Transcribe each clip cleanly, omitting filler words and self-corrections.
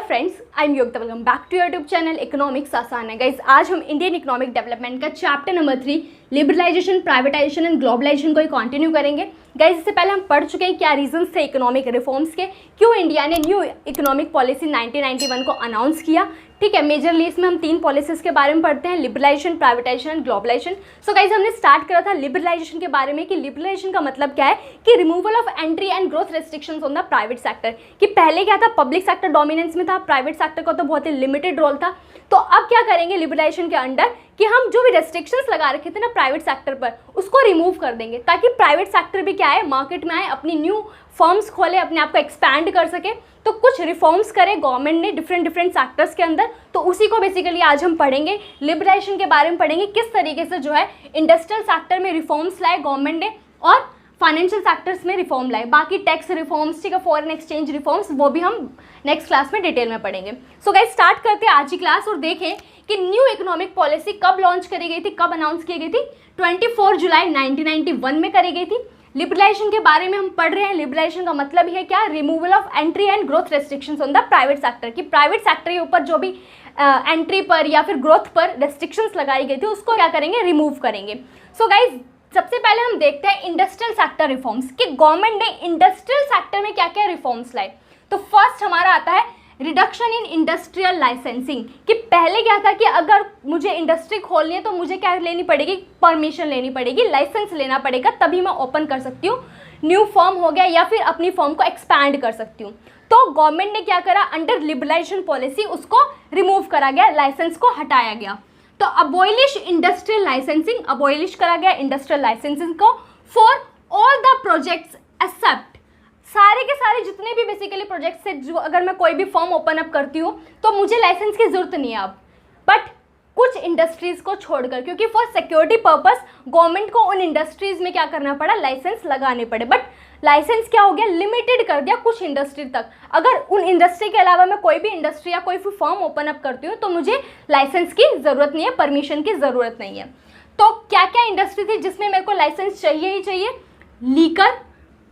Friends, I am Yogita. Welcome back to YouTube channel economics आसान है। Guys, आज हम इंडियन इकोनॉमिक डेवलपमेंट का chapter number 3 liberalisation, privatisation and globalisation को ही कंटिन्यू करेंगे। गाइस, इससे पहले हम पढ़ चुके हैं क्या रीजंस थे इकोनॉमिक रिफॉर्म्स के, क्यों इंडिया ने न्यू इकोनॉमिक पॉलिसी 1991 को अनाउंस किया। ठीक है, मेजरली इसमें हम 3 पॉलिसीज के बारे में पढ़ते हैं, liberalisation, privatisation and globalisation. So guys, हमने स्टार्ट करा था लिबरलाइजेशन के बारे में कि लिबरलाइजेशन का मतलब क्या है कि removal of entry and growth restrictions on the private sector. कि पहले क्या था, पब्लिक सेक्टर डोमिनेंस में था, प्राइवेट सेक्टर का तो बहुत ही लिमिटेड रोल था। तो अब क्या करेंगे लिबरलाइजेशन के अंडर कि हम जो भी रेस्ट्रिक्शंस लगा रखे थे ना प्राइवेट सेक्टर पर, उसको रिमूव कर देंगे ताकि प्राइवेट सेक्टर भी क्या है, मार्केट में आए, अपनी न्यू फर्म्स खोले, अपने आप को एक्सपैंड कर सके। तो कुछ रिफॉर्म्स करे गवर्नमेंट ने डिफरेंट सेक्टर्स के अंदर। तो उसी को बेसिकली आज हम पढ़ेंगे, लिबरलाइजेशन के बारे में पढ़ेंगे, किस तरीके से जो है इंडस्ट्रियल सेक्टर में रिफॉर्म्स लाए गवर्नमेंट ने और फाइनेंशियल सेक्टर्स में रिफॉर्म लाए। बाकी टैक्स रिफॉर्म्स, ठीक है, फॉरेन एक्सचेंज रिफॉर्म्स, वो भी हम नेक्स्ट क्लास में डिटेल में पढ़ेंगे। सो गाइस, स्टार्ट करते हैं आज की क्लास और देखें कि न्यू इकोनॉमिक पॉलिसी कब लॉन्च करी गई थी, कब अनाउंस की गई थी। 24 जुलाई 1991 में करी गई थी। लिबरलाइजेशन के बारे में हम पढ़ रहे हैं। लिबरलाइजेशन का मतलब है क्या, removal of entry and growth restrictions on the private sector. कि प्राइवेट सेक्टर के ऊपर जो भी एंट्री पर या फिर ग्रोथ पर रेस्ट्रिक्शंस लगाई गई थी उसको क्या करेंगे, रिमूव करेंगे। सो गाइज, सबसे पहले हम देखते हैं इंडस्ट्रियल सेक्टर रिफॉर्म्स कि गवर्नमेंट ने इंडस्ट्रियल सेक्टर में क्या क्या रिफॉर्म्स लाए। तो फर्स्ट हमारा आता है रिडक्शन इन इंडस्ट्रियल लाइसेंसिंग। कि पहले क्या था कि अगर मुझे इंडस्ट्री खोलनी है तो मुझे क्या लेनी पड़ेगी, परमिशन लेनी पड़ेगी, लाइसेंस लेना पड़ेगा, तभी मैं ओपन कर सकती हूँ, न्यू फर्म हो गया या फिर अपनी फर्म को एक्सपैंड कर सकती हूँ। तो गवर्नमेंट ने क्या करा, अंडर लिबरलाइजेशन पॉलिसी उसको रिमूव करा गया, लाइसेंस को हटाया गया। तो अबॉयलिश इंडस्ट्रियल लाइसेंसिंग, अबॉयलिश करा गया इंडस्ट्रियल लाइसेंसिंग को for all the projects except, सारे के सारे जितने भी बेसिकली प्रोजेक्ट्स है, जो अगर मैं कोई भी फॉर्म ओपन अप करती हूँ तो मुझे लाइसेंस की जरूरत नहीं है अब, बट कुछ इंडस्ट्रीज को छोड़कर, क्योंकि फॉर सिक्योरिटी पर्पस गवर्नमेंट को उन इंडस्ट्रीज में क्या करना पड़ा, लाइसेंस लगाने पड़े। बट लाइसेंस क्या हो गया, लिमिटेड कर दिया कुछ इंडस्ट्री तक। अगर उन इंडस्ट्री के अलावा मैं कोई भी इंडस्ट्री या कोई भी फॉर्म ओपन अप करती हूँ तो मुझे लाइसेंस की ज़रूरत नहीं है, परमिशन की ज़रूरत नहीं है। तो क्या क्या इंडस्ट्री थी जिसमें मेरे को लाइसेंस चाहिए ही चाहिए, लीकर,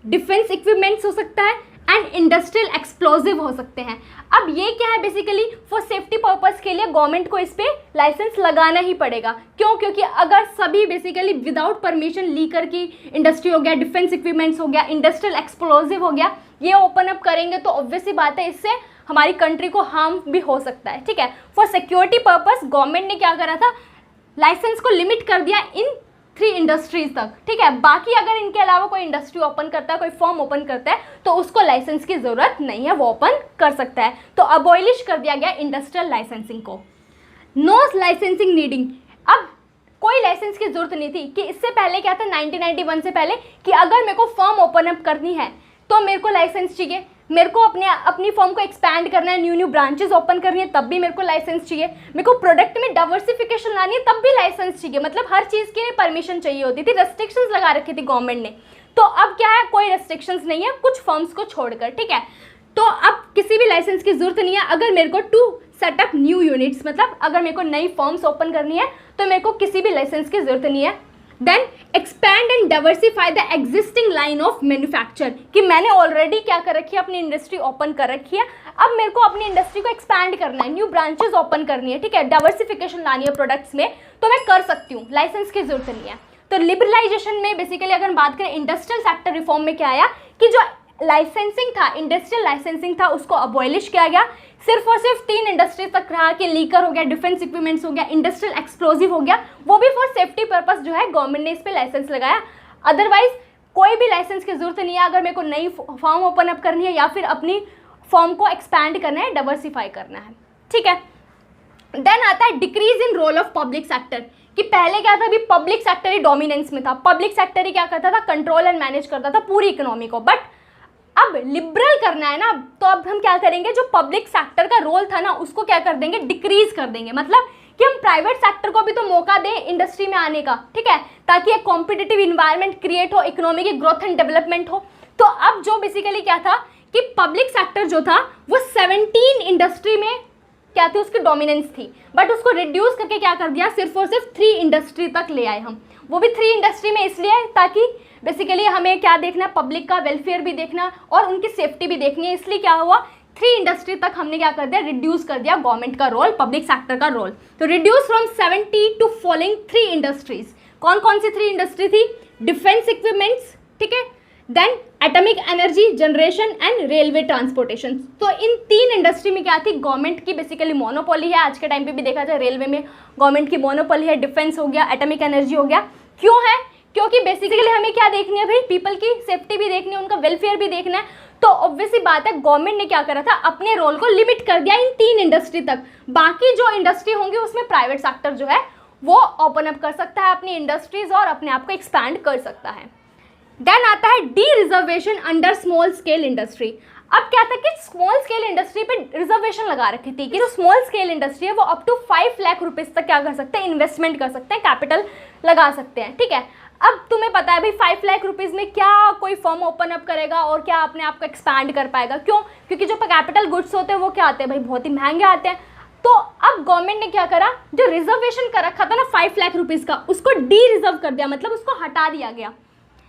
डिफेंस इक्विपमेंट्स हो सकता है एंड इंडस्ट्रियल एक्सप्लोजिव हो सकते हैं। अब ये क्या है, बेसिकली फॉर सेफ्टी पर्पस के लिए गवर्नमेंट को इस पे लाइसेंस लगाना ही पड़ेगा। क्यों, क्योंकि अगर सभी बेसिकली विदाउट परमिशन लीकर की इंडस्ट्री हो गया, डिफेंस इक्विपमेंट्स हो गया, इंडस्ट्रियल एक्सप्लोजिव हो गया, ये ओपन अप करेंगे तो ऑब्वियस सी बात है इससे हमारी कंट्री को हार्म भी हो सकता है। ठीक है, फॉर सिक्योरिटी पर्पस गवर्नमेंट ने क्या करा था, लाइसेंस को लिमिट कर दिया इन 3 इंडस्ट्रीज तक। ठीक है, बाकी अगर इनके अलावा कोई इंडस्ट्री ओपन करता है, कोई फॉर्म ओपन करता है तो उसको लाइसेंस की जरूरत नहीं है, वो ओपन कर सकता है। तो अबॉयलिश कर दिया गया इंडस्ट्रियल लाइसेंसिंग को। नो लाइसेंसिंग नीडिंग, अब कोई लाइसेंस की जरूरत नहीं थी। कि इससे पहले क्या था, 1991 से पहले, कि अगर मेरे को फॉर्म ओपन अप करनी है तो मेरे को लाइसेंस चाहिए, मेरे को अपनी फॉर्म को एक्सपैंड करना है, न्यू ब्रांचेस ओपन करनी है तब भी मेरे को लाइसेंस चाहिए, मेरे को प्रोडक्ट में डाइवर्सिफिकेशन लानी है तब भी लाइसेंस चाहिए। मतलब हर चीज़ के लिए परमिशन चाहिए होती थी, रेस्ट्रिक्शंस लगा रखी थी गवर्नमेंट ने। तो अब क्या है, कोई रेस्ट्रिक्शंस नहीं है कुछ फर्म्स को छोड़कर। ठीक है, तो अब किसी भी लाइसेंस की जरूरत नहीं है। अगर मेरे को टू सेटअप न्यू यूनिट्स, मतलब अगर मेरे को नई फर्म्स ओपन करनी है तो मेरे को किसी भी लाइसेंस की जरूरत नहीं है। Then expand and diversify the existing line of manufacture. कि मैंने ऑलरेडी क्या कर रखी है, अपनी इंडस्ट्री ओपन कर रखी है, अब मेरे को अपनी इंडस्ट्री को एक्सपैंड करना है, न्यू ब्रांचेस ओपन करनी है, ठीक है, डाइवर्सिफिकेशन लानी है प्रोडक्ट्स में, तो मैं कर सकती हूँ, लाइसेंस की जरूरत नहीं है। तो लिबरलाइजेशन में बेसिकली अगर हम बात करें इंडस्ट्रियल सेक्टर रिफॉर्म में क्या आया कि जो लाइसेंसिंग था, इंडस्ट्रियल लाइसेंसिंग था, उसको अबॉयलिश किया गया। सिर्फ और सिर्फ 3 इंडस्ट्री तक रहा कि लीकर हो गया, डिफेंस इक्विपमेंट्स हो गया, इंडस्ट्रियल एक्सप्लोजिव हो गया, वो भी फॉर सेफ्टी पर्पस जो है गवर्नमेंट ने इस पे लाइसेंस लगाया। अदरवाइज कोई भी लाइसेंस की जरूरत नहीं है अगर मेरे को नई फॉर्म ओपन अप करनी है या फिर अपनी फॉर्म को एक्सपैंड करना है, डाइवर्सिफाई करना है। ठीक है, देन आता है decrease in role of public sector. कि पहले क्या था, अभी पब्लिक सेक्टर ही डोमिनेंस में था, पब्लिक सेक्टर ही क्या करता था, कंट्रोल एंड मैनेज करता था पूरी इकोनॉमी को। बट अब लिबरल करना है ना, तो अब हम क्या करेंगे, जो पब्लिक सेक्टर का रोल था ना उसको क्या कर देंगे, डिक्रीज कर देंगे। मतलब कि हम प्राइवेट सेक्टर को भी तो मौका दें इंडस्ट्री में आने का, ठीक है, ताकि एक कॉम्पिटिटिव इन्वायरमेंट क्रिएट हो, इकोनॉमी की ग्रोथ एंड डेवलपमेंट हो। तो अब जो बेसिकली क्या था कि पब्लिक सेक्टर जो था वो 17 इंडस्ट्री में क्या थी, उसकी डोमिनेंस थी, बट उसको रिड्यूस करके क्या कर दिया, सिर्फ और सिर्फ 3 इंडस्ट्री तक ले आए हम। वो भी 3 इंडस्ट्री में इसलिए ताकि बेसिकली हमें क्या देखना है, पब्लिक का वेलफेयर भी देखना और उनकी सेफ्टी भी देखनी है। इसलिए क्या हुआ, 3 3 इंडस्ट्री तक हमने क्या कर दिया, रिड्यूस कर दिया गवर्नमेंट का रोल, पब्लिक सेक्टर का रोल। तो reduce from 70 to following 3 industries. कौन कौन सी 3 इंडस्ट्री थी? डिफेंस इक्विपमेंट्स, ठीक है, then atomic energy generation and railway transportation. तो इन 3 इंडस्ट्री में क्या थी, गवर्नमेंट की बेसिकली मोनोपोली है। आज के टाइम पे भी देखा जाए रेलवे में गवर्नमेंट की मोनोपोली है, डिफेंस हो गया, एटॉमिक एनर्जी हो गया। क्यों है? क्योंकि बेसिकली हमें क्या देखनी है भाई, पीपल की सेफ्टी भी देखनी है, उनका वेलफेयर भी देखना है। तो ऑब्वियसली बात है, गवर्नमेंट ने क्या करा था, अपने रोल को लिमिट कर दिया इन 3 इंडस्ट्री तक। बाकी जो इंडस्ट्री होंगी उसमें प्राइवेट सेक्टर जो है वो ओपन अप कर सकता है अपनी इंडस्ट्रीज और अपने आप को एक्सपैंड कर सकता है। देन आता है D reservation under small scale industry. अब क्या था कि स्मॉल स्केल इंडस्ट्री पे रिजर्वेशन लगा रखी थी कि जो स्मॉल स्केल इंडस्ट्री है वो अप टू 5 लाख रुपीज तक क्या कर सकते हैं, इन्वेस्टमेंट कर सकते हैं, कैपिटल लगा सकते हैं, ठीक है। अब तुम्हें पता है भाई 5 लाख रुपीज में क्या कोई फर्म ओपन अप करेगा और क्या अपने आप को एक्सपैंड कर पाएगा? क्यों? क्योंकि जो कैपिटल गुड्स होते हैं वो क्या आते हैं भाई, बहुत ही महंगे आते हैं। तो अब गवर्नमेंट ने क्या करा, जो रिजर्वेशन कर रखा था ना 5 लाख रुपीज का, उसको डी रिजर्व कर दिया, मतलब उसको हटा दिया गया।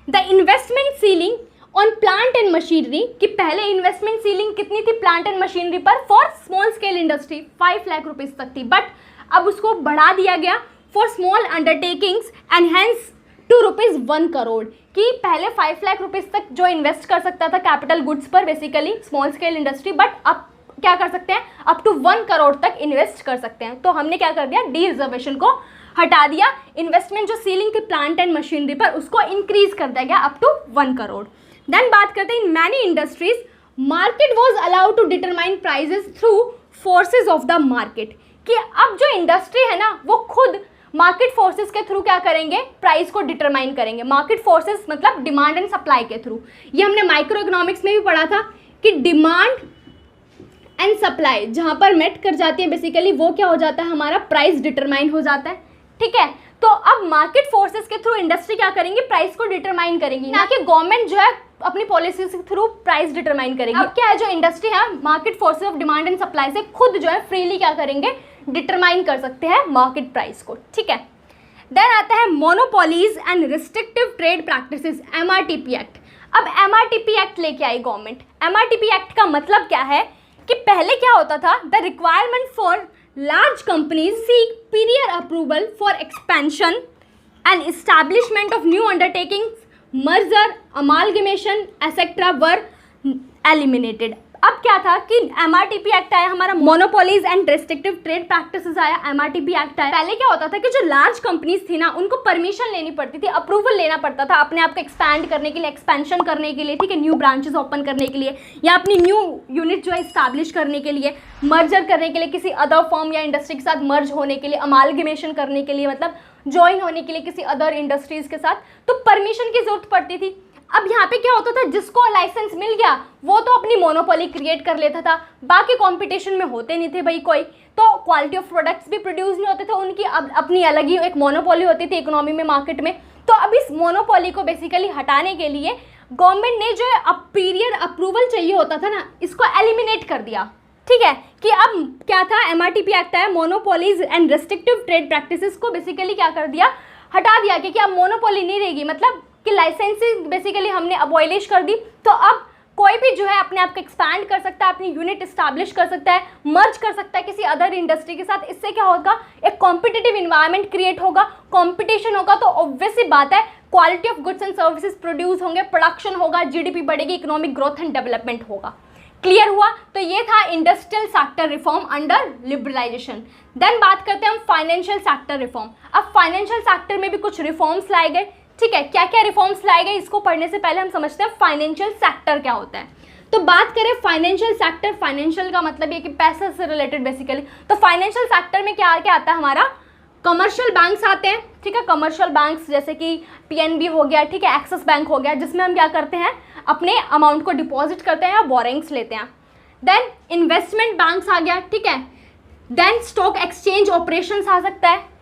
The investment ceiling on plant and machinery, कि पहले इन्वेस्टमेंट सीलिंग कितनी थी प्लांट एंड मशीनरी पर for small scale industry 5 lakh rupees तक थी, बट अब उसको बढ़ा दिया गया for small undertakings and hence to ₹1 crore, कि पहले 5 लाख रुपीज तक जो इन्वेस्ट कर सकता था कैपिटल गुड्स पर basically small scale industry, but अब क्या कर सकते हैं, अप टू 1 करोड़ तक इन्वेस्ट कर सकते हैं। तो हमने क्या कर दिया, डी रिजर्वेशन को हटा दिया। इन्वेस्टमेंट जो सीलिंग थी प्लांट एंड मशीनरी पर उसको इंक्रीज कर दिया गया अप टू 1 करोड़। देन बात करते हैं in many industries market was allowed to determine prices through forces of the market, कि अब जो इंडस्ट्री है ना वो खुद मार्केट फोर्सेस के थ्रू क्या करेंगे, प्राइस को डिटरमाइन करेंगे। मार्केट फोर्सेस मतलब डिमांड एंड सप्लाई के थ्रू। ये हमने माइक्रो इकोनॉमिक्स में भी पढ़ा था कि डिमांड एंड सप्लाई जहाँ पर मेट कर जाती है बेसिकली वो क्या हो जाता है, हमारा प्राइस डिटरमाइन हो जाता है, ठीक है। तो अब मार्केट फोर्सेस के थ्रू इंडस्ट्री क्या करेंगे, प्राइस को डिटरमाइन करेंगी, ना कि गवर्नमेंट जो है अपनी पॉलिसी के थ्रू प्राइस डिटरमाइन करेगी। अब क्या है, जो इंडस्ट्री है market forces of demand and supply से खुद जो है फ्रीली क्या करेंगे, डिटरमाइन कर सकते हैं मार्केट प्राइस को, ठीक है। देन आता है monopolies and restrictive trade practices, MRTP act. अब MRTP एक्ट लेके आई गवर्नमेंट। MRTP एक्ट का मतलब क्या है कि पहले क्या होता था, the requirement for large companies seek prior approval for expansion and establishment of new undertakings, merger, amalgamation, etc. were eliminated. अब क्या था कि MRTP एक्ट आया, हमारा monopolies and restrictive trade practices आया, MRTP एक्ट आया। पहले क्या होता था कि जो लार्ज कंपनीज थी ना उनको परमिशन लेनी पड़ती थी, अप्रूवल लेना पड़ता था अपने आप को एक्सपैंड करने के लिए, एक्सपेंशन करने के लिए, ठीक है, न्यू ब्रांचेस ओपन करने के लिए या अपनी न्यू यूनिट जो है इस्टेब्लिश करने के लिए, मर्जर करने के लिए, किसी अदर फर्म या इंडस्ट्री के साथ मर्ज होने के लिए, अमालगमेशन करने के लिए मतलब ज्वाइन होने के लिए किसी अदर इंडस्ट्रीज के साथ, तो परमिशन की जरूरत पड़ती थी। अब यहाँ पे क्या होता था, जिसको लाइसेंस मिल गया वो तो अपनी मोनोपोली क्रिएट कर लेता था, बाकी कंपटीशन में होते नहीं थे भाई कोई, तो क्वालिटी ऑफ प्रोडक्ट्स भी प्रोड्यूस नहीं होते थे, उनकी अब अपनी अलग ही एक मोनोपोली होती थी इकोनॉमी में, मार्केट में। तो अब इस मोनोपोली को बेसिकली हटाने के लिए गवर्नमेंट ने जो पीरियड अप्रूवल चाहिए होता था ना, इसको एलिमिनेट कर दिया, ठीक है। कि अब क्या था, MRTP एक्ट आया, monopolies and restrictive trade practices को बेसिकली क्या कर दिया, हटा दिया कि अब मोनोपोली नहीं रहेगी, मतलब कि लाइसेंसिंग बेसिकली हमने अबॉलिश कर दी। तो अब कोई भी जो है अपने आप को एक्सपैंड कर सकता है, अपनी यूनिट इस्टेब्लिश कर सकता है, मर्ज कर सकता है किसी अदर इंडस्ट्री के साथ। इससे क्या होगा, एक कॉम्पिटिटिव इन्वायरमेंट क्रिएट होगा, कॉम्पिटिशन होगा, तो ऑब्वियसली बात है quality of goods and services produce होंगे, प्रोडक्शन होगा, GDP बढ़ेगी, इकोनॉमिक ग्रोथ एंड डेवलपमेंट होगा। क्लियर हुआ? तो ये था industrial sector reform under liberalisation. Then बात करते हैं हम फाइनेंशियल सेक्टर रिफॉर्म। अब फाइनेंशियल सेक्टर में भी कुछ रिफॉर्म्स लाए गए, ठीक है। क्या क्या रिफॉर्म्स लाए गए, इसको पढ़ने से पहले हम समझते हैं फाइनेंशियल सेक्टर क्या होता है। तो बात करें फाइनेंशियल सेक्टर, फाइनेंशियल का मतलब ये कि पैसे से रिलेटेड बेसिकली। तो फाइनेंशियल सेक्टर में क्या क्या आता है, हमारा कमर्शियल बैंक्स आते हैं, ठीक है। कमर्शियल बैंक्स जैसे कि PNB हो गया, ठीक है, एक्सिस बैंक हो गया, जिसमें हम क्या करते हैं, अपने अमाउंट को डिपॉजिट करते हैं या बोरिंग्स लेते हैं। देन इन्वेस्टमेंट बैंक्स आ गया, ठीक है। देन स्टॉक एक्सचेंज ऑपरेशंस आ सकता है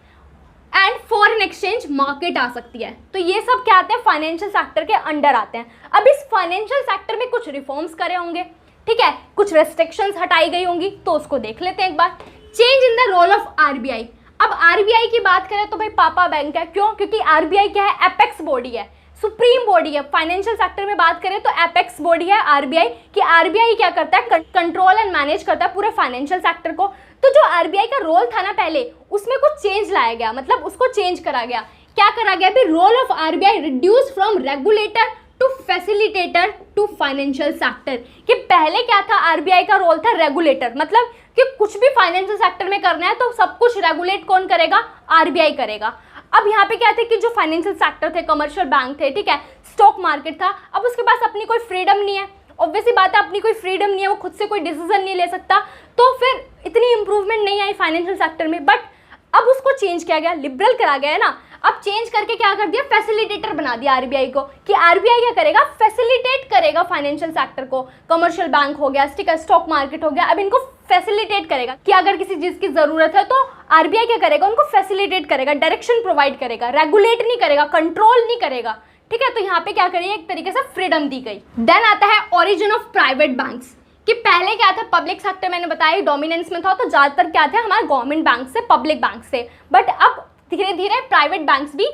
एंड फॉरेन एक्सचेंज मार्केट आ सकती है। तो ये सब क्या आते हैं, फाइनेंशियल सेक्टर के अंडर आते हैं। अब इस फाइनेंशियल सेक्टर में कुछ रिफॉर्म्स करे होंगे, ठीक है, कुछ रेस्ट्रिक्शंस हटाई गई होंगी, तो उसको देख लेते हैं एक बार। Change in the role of RBI। अब RBI की बात करें तो भाई पापा बैंक है, क्यों, क्योंकि RBI क्या है, एपेक्स बॉडी है, सुप्रीम बॉडी है फाइनेंशियल सेक्टर में। बात करें तो एपेक्स बॉडी है आरबीआई, कि आरबीआई क्या करता है, कंट्रोल एंड मैनेज करता है पूरे फाइनेंशियल सेक्टर को। तो जो आरबीआई का रोल था ना पहले, उसमें कुछ चेंज लाया गया, मतलब उसको चेंज करा गया। क्या करा गया भी, role of RBI reduce from regulator to facilitator to financial sector. कि पहले क्या था, आरबीआई का रोल था रेगुलेटर, मतलब कि कुछ भी फाइनेंशियल सेक्टर में करना है तो सब कुछ रेगुलेट कौन करेगा, आरबीआई करेगा। अब यहाँ पे क्या थे कि जो फाइनेंशियल सेक्टर थे, कमर्शियल बैंक थे, ठीक है, स्टॉक मार्केट था, अब उसके पास अपनी कोई फ्रीडम नहीं है, ऑब्वियसली बात है अपनी कोई फ्रीडम नहीं है, वो खुद से कोई डिसीजन नहीं ले सकता, तो फिर इतनी इंप्रूवमेंट नहीं आई फाइनेंशियल सेक्टर में। बट अब उसको चेंज किया गया, लिबरल करा गया है ना। अब चेंज करके क्या कर दिया, फैसिलिटेटर बना दिया आरबीआई को, कि आरबीआई क्या करेगा, फैसिलिटेट करेगा फाइनेंशियल सेक्टर को। कमर्शियल बैंक हो गया, ठीक है, स्टॉक मार्केट हो गया, अब इनको फैसिलिटेट करेगा कि अगर किसी चीज की जरूरत है तो आरबीआई क्या करेगा, उनको फैसिलिटेट करेगा, डायरेक्शन प्रोवाइड करेगा, रेगुलेट नहीं करेगा, कंट्रोल नहीं करेगा, ठीक है। तो यहाँ पे क्या करिए, एक तरीके से फ्रीडम दी गई। देन आता है ओरिजिन ऑफ प्राइवेट बैंक्स, कि पहले क्या था, पब्लिक सेक्टर मैंने बताया डोमिनेंस में था, तो ज्यादातर क्या थे हमारे गवर्नमेंट बैंक से, पब्लिक बैंक से। बट अब धीरे धीरे प्राइवेट बैंक्स भी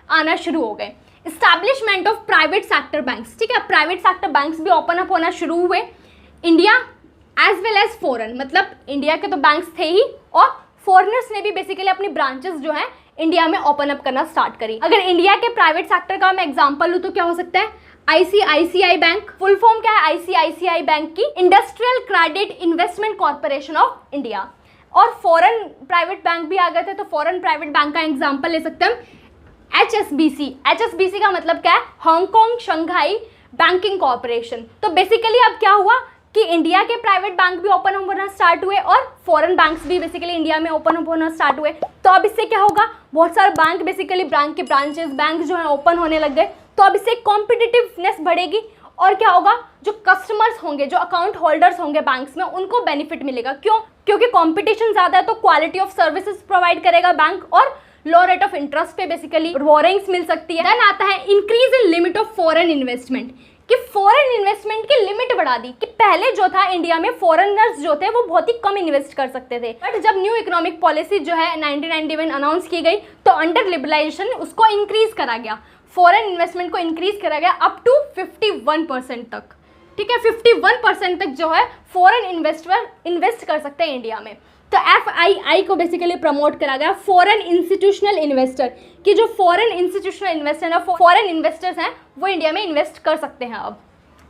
आना शुरू हो गए। Establishment of private sector banks, ठीक है, प्राइवेट सेक्टर बैंक्स भी ओपन अप होना शुरू हुए, India as well as foreign, मतलब इंडिया के तो बैंक्स थे ही और फॉरेनर्स ने भी बेसिकली अपनी ब्रांचेस जो है इंडिया में ओपन अप करना स्टार्ट करी। अगर इंडिया के प्राइवेट सेक्टर का मैं एग्जांपल लूँ तो क्या हो सकता है, आईसीआईसीआई बैंक, फुल फॉर्म क्या है आईसीआईसीआई बैंक की, industrial credit investment corporation of India. और फॉरेन प्राइवेट बैंक भी आ गए थे, तो फॉरेन प्राइवेट बैंक का एग्जांपल ले सकते हैं HSBC। HSBC का मतलब क्या है, हांगकांग शंघाई बैंकिंग कॉर्पोरेशन। तो बेसिकली अब क्या हुआ कि इंडिया के प्राइवेट बैंक भी ओपन अप होना स्टार्ट हुए और फॉरेन बैंक्स भी बेसिकली इंडिया में ओपन अप होना स्टार्ट हुए। तो अब इससे क्या होगा, बहुत सारे बैंक बेसिकली बैंक के ब्रांचेस बैंक जो है ओपन होने लग गए, तो अब इससे कॉम्पिटिटिवनेस बढ़ेगी और क्या होगा, जो कस्टमर्स होंगे, जो अकाउंट होल्डर्स होंगे बैंक्स में, उनको बेनिफिट मिलेगा। क्यों, क्योंकि कंपटीशन ज़्यादा है तो क्वालिटी ऑफ सर्विसेज प्रोवाइड करेगा बैंक और लो रेट ऑफ इंटरेस्ट पे बेसिकली बोरिंग्स मिल सकती है। देन आता है increase in limit of foreign investment, कि फॉरेन इन्वेस्टमेंट की लिमिट बढ़ा दी, कि पहले जो था इंडिया में फॉरेनर्स जो थे वो बहुत ही कम इन्वेस्ट कर सकते थे। बट जब न्यू इकोनॉमिक पॉलिसी जो है 1991 अनाउंस की गई तो अंडर लिबरलाइजेशन उसको इंक्रीज करा गया, फॉरेन इन्वेस्टमेंट को इंक्रीज करा गया अप टू 51% तक, ठीक है, 51% तक जो है फॉरेन इन्वेस्टर इन्वेस्ट कर सकते हैं इंडिया में। तो FII को बेसिकली प्रमोट करा गया, फॉरेन इंस्टीट्यूशनल इन्वेस्टर, कि जो foreign institutional investor foreign investors हैं वो इंडिया में इन्वेस्ट कर सकते हैं अब,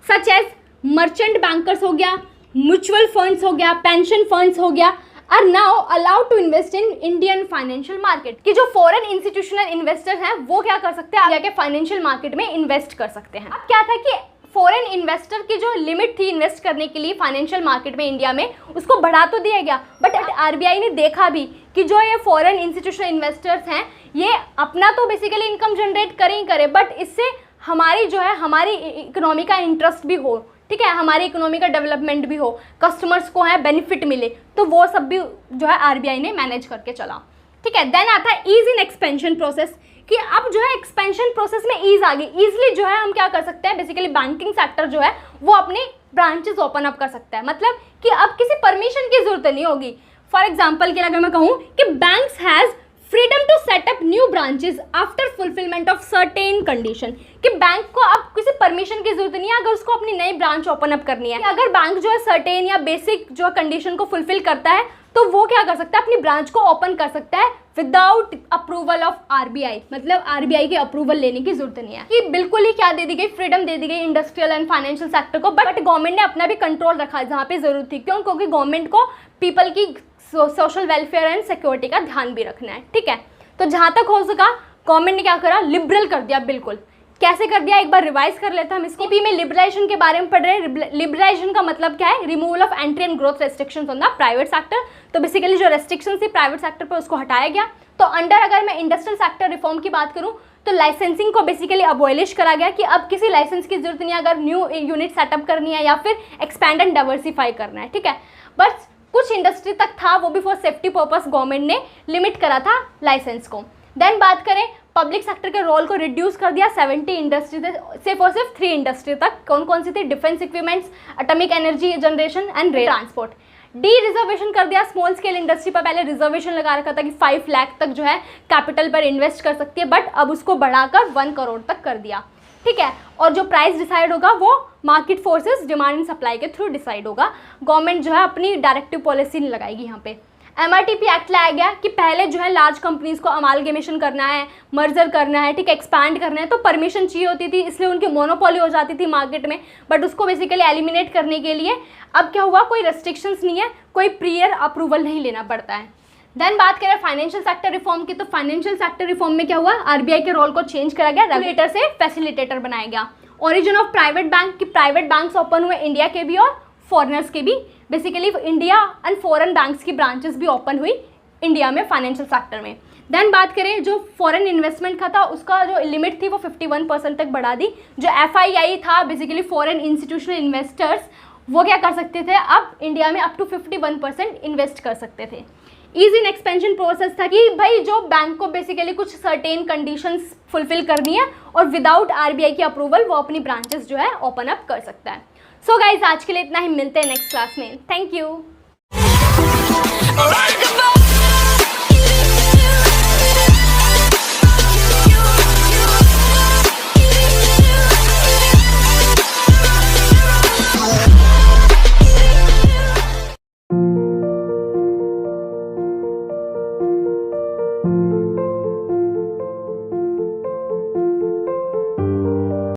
सच एज मर्चेंट बैंकर्स हो गया, म्यूचुअल फंड्स हो गया, पेंशन फंड्स हो गया, are now allowed to invest in Indian financial market, कि जो फॉरेन इंस्टीट्यूशनल इन्वेस्टर हैं वो क्या कर सकते हैं, इंडिया के फाइनेंशियल मार्केट में इन्वेस्ट कर सकते हैं। अब क्या था कि फॉरेन इन्वेस्टर की जो लिमिट थी इन्वेस्ट करने के लिए फाइनेंशियल मार्केट में इंडिया में, उसको बढ़ा तो दिया गया, बट आरबीआई ने देखा भी कि जो ये फॉरेन इंस्टीट्यूशनल इन्वेस्टर्स हैं ये अपना तो बेसिकली इनकम जनरेट करें ही करें, बट इससे हमारी जो है हमारी इकोनॉमी का इंटरेस्ट भी हो, ठीक है, हमारी इकोनॉमी का डेवलपमेंट भी हो, कस्टमर्स को है बेनिफिट मिले, तो वो सब भी जो है आरबीआई ने मैनेज करके चला, ठीक है। देन आता है ईज इन एक्सपेंशन प्रोसेस, कि अब जो है एक्सपेंशन प्रोसेस में ईज आ गई, ईजिली जो है हम क्या कर सकते हैं, बेसिकली बैंकिंग सेक्टर जो है वो अपने ब्रांचेस ओपन अप कर सकता है, मतलब कि अब किसी परमिशन की जरूरत नहीं होगी। फॉर एग्जांपल के लिए अगर मैं कहूँ कि banks has freedom to set up new branches after fulfilment of certain condition, कि बैंक को अब किसी परमिशन की जरूरत नहीं है अगर उसको अपनी नई ब्रांच ओपन अप करनी है। अगर बैंक जो है सर्टेन या बेसिक जो कंडीशन को फुलफिल करता है तो वो क्या कर सकता है, अपनी ब्रांच को ओपन कर सकता है विदाउट अप्रूवल ऑफ आरबीआई, मतलब आरबीआई के अप्रूवल लेने की जरूरत नहीं है। कि बिल्कुल ही क्या दे दी गई, फ्रीडम दे दी गई इंडस्ट्रियल एंड फाइनेंशियल सेक्टर को, बट गवर्नमेंट ने अपना भी कंट्रोल रखा जहाँ पे जरूरत थी। क्यों, क्योंकि गवर्नमेंट को पीपल की सोशल वेलफेयर एंड सिक्योरिटी का ध्यान भी रखना है, ठीक है। तो जहाँ तक हो सका गवर्नमेंट ने क्या करा, लिबरल कर दिया, बिल्कुल। कैसे कर दिया, एक बार रिवाइज कर लेते हैं हम इसको। में लिबरलाइजेशन के बारे में पढ़ रहे हैं। लिबरलाइजेशन का मतलब क्या है, removal of entry and growth restrictions on the private sector. तो बेसिकली जो रेस्ट्रिक्शन थी प्राइवेट सेक्टर पर उसको हटाया गया। तो अंडर अगर मैं इंडस्ट्रियल सेक्टर रिफॉर्म की बात करूँ तो लाइसेंसिंग को बेसिकली अबॉलिश करा गया कि अब किसी लाइसेंस की जरूरत नहीं है अगर न्यू यूनिट सेटअप करनी है या फिर एक्सपैंड एंड डाइवर्सिफाई करना है, ठीक है। बट कुछ इंडस्ट्री तक था, वो भी फॉर सेफ्टी पर्पस गवर्नमेंट ने लिमिट करा था लाइसेंस को। देन बात करें पब्लिक सेक्टर के रोल को रिड्यूस कर दिया 70 इंडस्ट्री से सिर्फ और सिर्फ 3 इंडस्ट्री तक। कौन कौन सी थी, defence equipments, atomic energy generation and rail transport. D reservation कर दिया स्मॉल स्केल इंडस्ट्री पर, पहले रिजर्वेशन लगा रखा था कि 5 लाख तक जो है कैपिटल पर इन्वेस्ट कर सकती है, बट अब उसको बढ़ाकर 1 करोड़ तक कर दिया। ठीक है। और जो प्राइस डिसाइड होगा वो market forces, demand and supply के थ्रू डिसाइड होगा। गवर्नमेंट जो है अपनी डायरेक्टिव पॉलिसी नहीं लगाएगी यहाँ पे। MRTP एक्ट लाया गया कि पहले जो है लार्ज कंपनीज को अमालगेमेशन करना है, मर्जर करना है, ठीक है, एक्सपैंड करना है, तो परमिशन चाहिए होती थी, इसलिए उनकी मोनोपोली हो जाती थी मार्केट में। बट उसको बेसिकली एलिमिनेट करने के लिए अब क्या हुआ, कोई रेस्ट्रिक्शंस नहीं है, कोई प्रियर अप्रूवल नहीं लेना पड़ता है। देन बात करें फाइनेंशियल सेक्टर रिफॉर्म की, तो फाइनेंशियल सेक्टर रिफॉर्म में क्या हुआ, RBI के रोल को चेंज करा गया, रेगुलेटर से फैसिलिटेटर बनाया गया। ओरिजिन ऑफ प्राइवेट बैंक की प्राइवेट बैंक्स ओपन हुए इंडिया के भी और फॉरेनर्स के भी। Basically India and foreign banks की ब्रांचेस भी ओपन हुई इंडिया में फाइनेंशियल सेक्टर में। देन बात करें जो फॉरेन इन्वेस्टमेंट का था, उसका जो लिमिट थी वो 51% तक बढ़ा दी। जो FII था, बेसिकली फॉरेन इंस्टीट्यूशनल इन्वेस्टर्स, वो क्या कर सकते थे, अब इंडिया में अप टू 51% इन्वेस्ट कर सकते थे। ईजी इन एक्सपेंशन प्रोसेस था कि भाई जो बैंक को बेसिकली कुछ सर्टेन कंडीशंस फुलफिल करनी है और विदाउट RBI की अप्रूवल वो अपनी ब्रांचेस जो है ओपन अप कर सकता है। सो गाइज आज के लिए इतना ही, मिलते हैं नेक्स्ट क्लास में। Thank you.